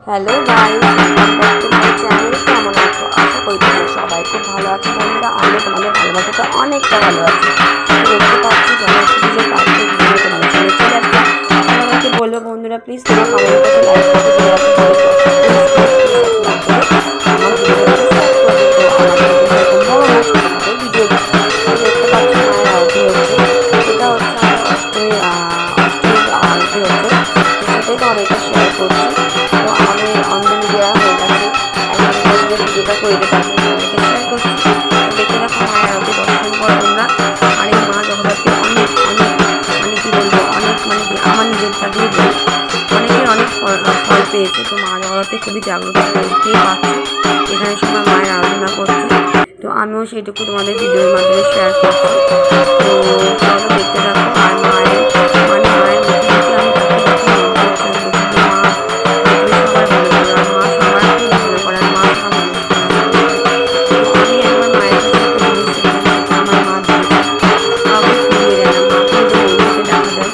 Hello guys, welcome back to my channel. কেমন আছো? আশা করি তোমরা সবাই খুব ভালো আছো বন্ধুরা। আমি তোমাদের ভালোবাসাটা অনেকটা ভালো আছি। দেখতে পাচ্ছি গণেশ পুজোর পার্কে ভিডিও তোমাদের সঙ্গে চলে আসলাম। তোমাদেরকে বলবো বন্ধুরা, প্লিজ তোমরা কমেন্ট করতে, লাইক করতে, ভিডিও আমার ভিডিওটাকে সাবস্ক্রাইব করে দিতে। আমাদের এরকম বড় না ছোটখাটো ভিডিও দেখতে পাচ্ছি মায়ের আরতি হচ্ছে। এটা হচ্ছে আমার অষ্টমীর আরতি হচ্ছে, সেটাই তোমাদেরকে শেয়ার করছি। তো আমি অঞ্জলি দেওয়া হয়ে গেছে, এখন ভিডিওটা করে দিতে পারছি, তোমাদেরকে শেয়ার করছি। দেখে রাখো মায়ের আরতি দর্শন করো তোমরা। আর এই মা জগদ্ধাত্রী অনেক অনেক মানে কী বলবো, অনেক মানে কি আমার নিজেরটা দিয়ে বলি, অনেকের অনেক ফল পেয়েছে। তো মা জগদ্ধাত্রী খুবই জাগ্রত দেখতেই পাচ্ছি, এখানে সবাই মায়ের আরাধনা করছে। তো আমিও সেইটুকু তোমাদের ভিডিওর মাধ্যমে শেয়ার করছি। তো চলো দেখতে থাকো। আর মায়ের মানে মায়ের মুখে মুখে আমি তাকে দেখি মনে হচ্ছে মা সবাই ভালো করে, আর মা সবাইকে ভালো করে, আর মা সব আমি একবার মায়ের কাছে একটা জিনিস শিখলাম, সেটা আমার মা দিয়েছে, কাউকে ফিরিয়ে দেয় না। মাকে যে বন্ধুকে দেখা যায়,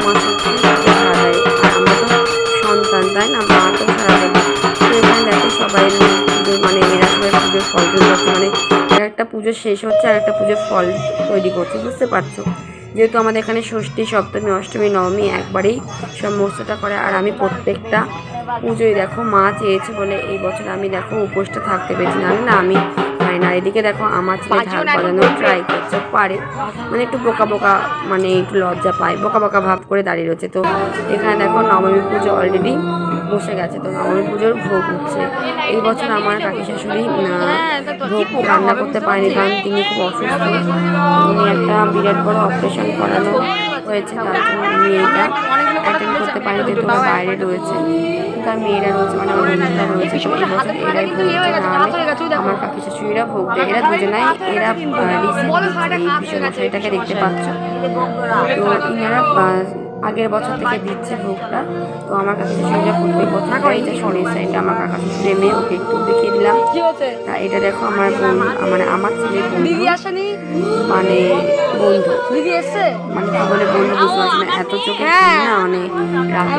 মা সত্যি তাকে সারা দেয়। আর আমরা তো সন্তান, তাই না? মা তো সারা দেবে। তো এখানে দেখো সবাই পুজোর মানে এরা সবাই পুজোর ফল তৈরি করছে, মানে একটা পুজো শেষ হচ্ছে আর একটা পুজোর ফল তৈরি করছে, বুঝতে পারছো? যেহেতু আমাদের এখানে ষষ্ঠী, সপ্তমী, অষ্টমী, নবমী একবারেই সমস্তটা করে। আর আমি প্রত্যেকটা পুজোয় দেখো মা চেয়েছে বলে এই বছর আমি দেখো উপোসটা থাকতে পেরেছি, না আমি পাই না। এদিকে দেখো আমার ছেলে ঢাক বাজানোর ট্রাই করছে, পারে মানে একটু বোকা বোকা, মানে একটু লজ্জা পায়, বোকা বোকা ভাব করে দাঁড়িয়ে রয়েছে। তো এখানে দেখো নবমী পুজো অলরেডি বসে গেছে, তো নবমী পুজোর ভোগ উঠছে। এই বছর আমার কাকি শাশুড়ি ভোগ রান্না করতে পারেনি, কারণ তিনি খুব অসুস্থ। উনি একটা বিরাট বড় অপারেশন করানো হয়েছে, তার জন্য উনি এইটা অ্যাটেন্ড করতে পারেনি, যেহেতু ওরা বাইরে রয়েছে। তার মেয়েরা রয়েছে, মানে আমার বন্ধুরা রয়েছে, তো এই বছর এরাই ভোগ দেয়, নাহলে আমার কাকি শাশুড়িরা ভোগ দেয়। এরা দুজনাই এরা রিসেন্ট এটাকে দেখতে পাচ্ছ। তো ইনারা আগের বছর থেকে দিচ্ছে ভোগটা। তো আমার কাছে শাশুড়িরা প্রত্যেক বছর দেয়, যে শরীর সাইডটা আমার কাকা শ্বশুরের মেয়ে, ওকে একটু দেখিয়ে দিলাম। তা এটা দেখো আমার বোন, মানে আমার ছেলের বন্ধু, মানে বন্ধু মানে কি বলে বন্ধু বুঝতে পারছি না, এত চোখে না অনেক রাতে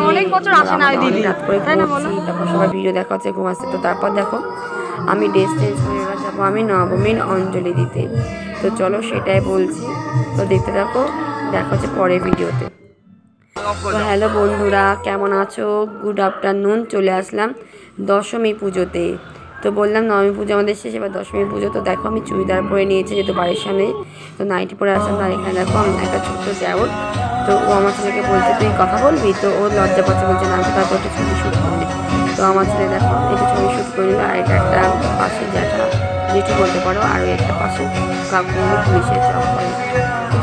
রাত করে ঘুমাচ্ছি, তারপর সবাই ভিডিও দেখা হচ্ছে, ঘুমাচ্ছে। তো তারপর দেখো আমি ড্রেস চেঞ্জ করে এবার যাবো আমি নবমীর অঞ্জলি দিতে। তো চলো সেটাই বলছি, তো দেখতে থাকো, দেখা হচ্ছে পরের ভিডিওতে। তো হ্যালো বন্ধুরা, কেমন আছো? Good afternoon. চলে আসলাম দশমী পুজোতে। তো বললাম নবমী পুজো আমাদের শেষ, এবার দশমী পুজো। তো দেখো আমি চুড়িদার পরে নিয়েছি, যেহেতু বাড়ির সামনে, তো নাইটি পরে আসলাম। আর এখানে দেখো আমি একটা ছোট্ট দেওর, তো ও আমার ছেলেকে বলছে তুই কথা বলবি, তো ও লজ্জা পাচ্ছে, বলছে না, তো তারপর একটু ছবি শ্যুট করবে। তো আমার ছেলে দেখো একটু ছবি শ্যুট করে নিল। আর এটা একটা পাশে জ্যাঠা যেটু বলতে পারো, আর ওই একটা পাশে কাকু পুলিশের জব করে।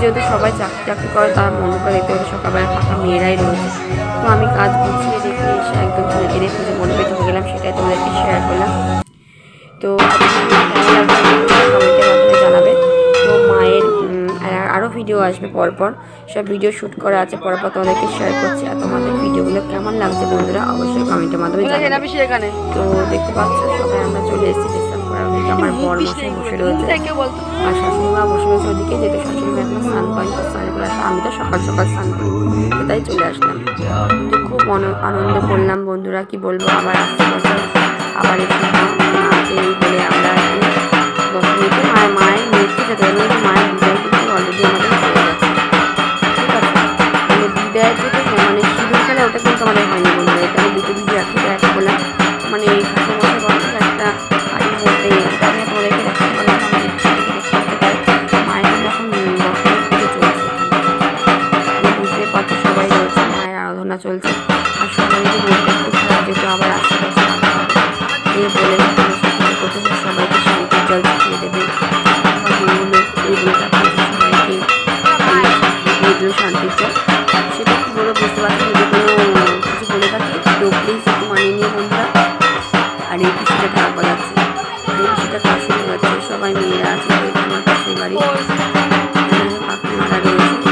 যেহেতু সবাই চাকরি টাকরি করে, তার মনটা দেখতে হচ্ছে সকালবেলা ফাঁকা মেয়েরাই রয়েছে। তো আমি কাজ গুছিয়ে রেখে এসে একদম ছেলেকে রেখে যে মনে পেটে গেলাম, সেটাই তোমাদেরকে শেয়ার করলাম। তো কমেন্টের মাধ্যমে জানাবে। তো মায়ের আরও ভিডিও আসবে পরপর, সব ভিডিও শ্যুট করা আছে, পরপর তোমাদেরকে শেয়ার করছি। আর তোমাদের ভিডিওগুলো কেমন লাগছে বন্ধুরা অবশ্যই কমেন্টের মাধ্যমে জানাবে। তো দেখতে পাচ্ছ সবাই আমরা চলে এসেছি ডিস্টার্ব করার। ওদিকে আমার বর মশাই বসে রয়েছে, আর শাশুড়ি মা বসে রয়েছে ওদিকে, যেহেতু শাশুড়ি মা এখন স্নান করেন, তো স্নান করে আসলাম। আমি তো সকাল সকাল স্নান করি, তো তাই চলে আসলাম। তো খুব আনন্দ করলাম বন্ধুরা, কি বলবো। আবার আসতে বছর আবার এসে এই বলে আমরা দশমীতে মায়ের মূর্তি থেকে মায়ের বিদায় কিন্তু অলরেডি আমাদের হয়ে গেছে, ঠিক আছে? মানে বিদায় যেটা মানে সিঁদুর খেলা, ওটা কিন্তু আমাদের হয়নি বন্ধুরা। এটা আমি দুটো দিদি রাখি একটা বললাম, মানে এই ঠাকুর মশাই বলছে একটা আড়ির মধ্যে, এটা আমি তোমাদেরকে দেখাতে পারলাম, আমাদের ছেলেকে দেখতে আসতে পারে। মায়ের যখন দশমীর পুজো চলছে, বুঝতে পারছো সবাই রয়েছে, মায়ের আরাধনা চলছে। আর সবাই মনটা খুব খারাপ, যেহেতু আবার আসতে পারছে এই বলে করতে সবাইকে শান্তির জল ছিটিয়ে দেবে, এইগুলো সবাইকে দিয়ে দিল শান্তির জল। সেটা কি বলে বুঝতে পারছি, যদি কোনো কিছু বলে থাকি তো প্লিজ একটু মানিয়ে নিয়ে বন্ধুরা। আর এই পিসিটা ঢাক বাজাচ্ছে, এই পিসিটা কাশি বাজাচ্ছে, সবাই মেয়েরা আছে, আমার পাশের বাড়ি কাকিমারা রয়েছে।